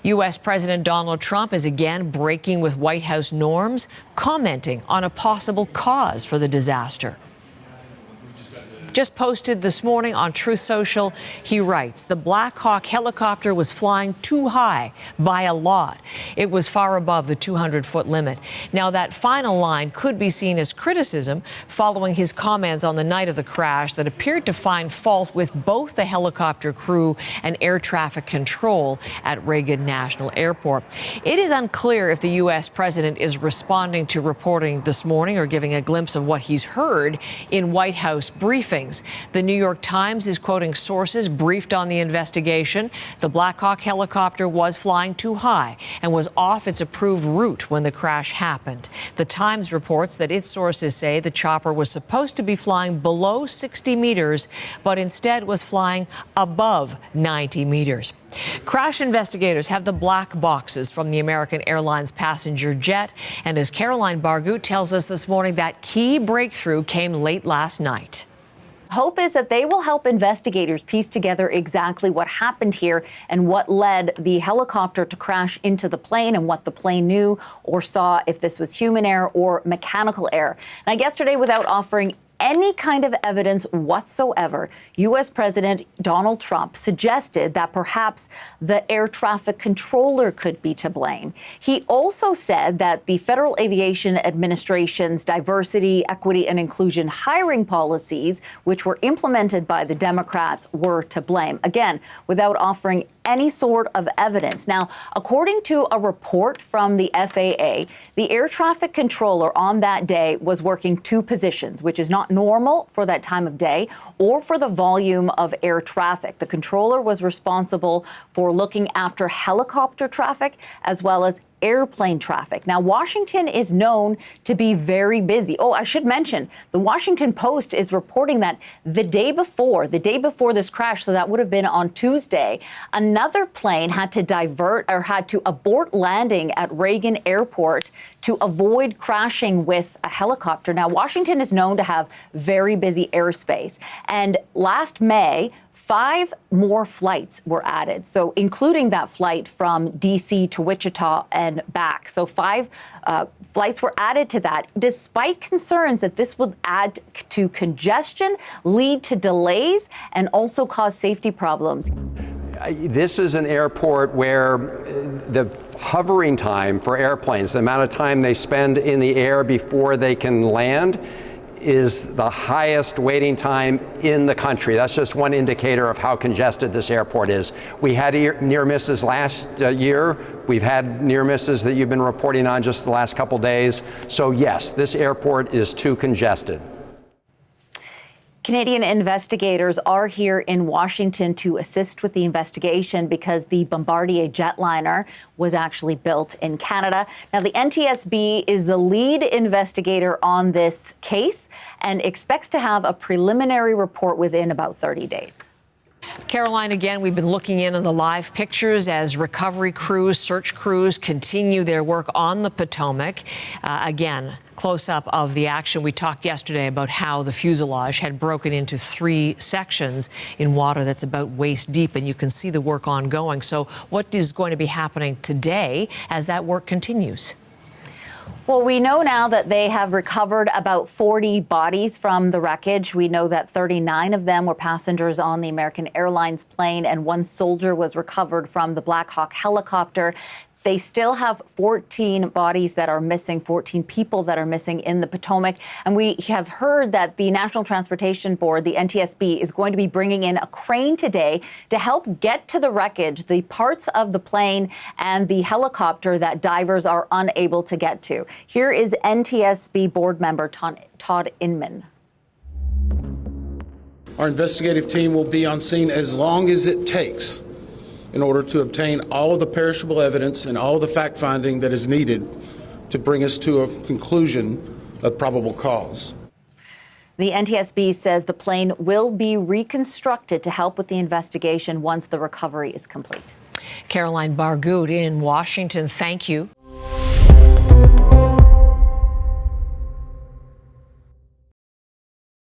U.S. President Donald Trump is again breaking with White House norms, commenting on a possible cause for the disaster. Just posted this morning on Truth Social, he writes, the Black Hawk helicopter was flying too high by a lot. It was far above the 200-foot limit. Now, that final line could be seen as criticism following his comments on the night of the crash that appeared to find fault with both the helicopter crew and air traffic control at Reagan National Airport. It is unclear if the U.S. president is responding to reporting this morning or giving a glimpse of what he's heard in White House briefings. The New York Times is quoting sources briefed on the investigation. The Black Hawk helicopter was flying too high and was off its approved route when the crash happened. The Times reports that its sources say the chopper was supposed to be flying below 60 meters, but instead was flying above 90 meters. Crash investigators have the black boxes from the American Airlines passenger jet. And as Caroline Bargut tells us this morning, that key breakthrough came late last night. Hope is that they will help investigators piece together exactly what happened here and what led the helicopter to crash into the plane and what the plane knew or saw, if this was human error or mechanical error. Now, yesterday, without offering any kind of evidence whatsoever, U.S. President Donald Trump suggested that perhaps the air traffic controller could be to blame. He also said that the Federal Aviation Administration's diversity, equity, and inclusion hiring policies, which were implemented by the Democrats, were to blame. Again, without offering any sort of evidence. Now, according to a report from the FAA, the air traffic controller on that day was working two positions, which is not normal for that time of day or for the volume of air traffic. The controller was responsible for looking after helicopter traffic as well as airplane traffic. Now, Washington is known to be very busy. Oh, I should mention, the Washington Post is reporting that the day before this crash, so that would have been on Tuesday, another plane had to abort landing at Reagan Airport to avoid crashing with a helicopter. Now, Washington is known to have very busy airspace. And last May, 5 more flights were added, so including that flight from D.C. to Wichita and back. So 5 flights were added to that, despite concerns that this would add to congestion, lead to delays, and also cause safety problems. This is an airport where the hovering time for airplanes, the amount of time they spend in the air before they can land, is the highest waiting time in the country. That's just one indicator of how congested this airport is. We had near misses last year. We've had near misses that you've been reporting on just the last couple days. So yes, this airport is too congested. Canadian investigators are here in Washington to assist with the investigation because the Bombardier jetliner was actually built in Canada. Now, the NTSB is the lead investigator on this case and expects to have a preliminary report within about 30 days. Caroline, again, we've been looking in on the live pictures as recovery crews, search crews continue their work on the Potomac. Again, close-up of the action. We talked yesterday about how the fuselage had broken into 3 sections in water that's about waist deep, and you can see the work ongoing. So what is going to be happening today as that work continues? Well, we know now that they have recovered about 40 bodies from the wreckage. We know that 39 of them were passengers on the American Airlines plane, and 1 soldier was recovered from the Black Hawk helicopter. They still have 14 bodies that are missing, 14 people that are missing in the Potomac. And we have heard that the National Transportation Board, the NTSB, is going to be bringing in a crane today to help get to the wreckage, the parts of the plane and the helicopter that divers are unable to get to. Here is NTSB board member Todd Inman. Our investigative team will be on scene as long as it takes in order to obtain all of the perishable evidence and all of the fact-finding that is needed to bring us to a conclusion of probable cause. The NTSB says the plane will be reconstructed to help with the investigation once the recovery is complete. Caroline Bargut in Washington, thank you.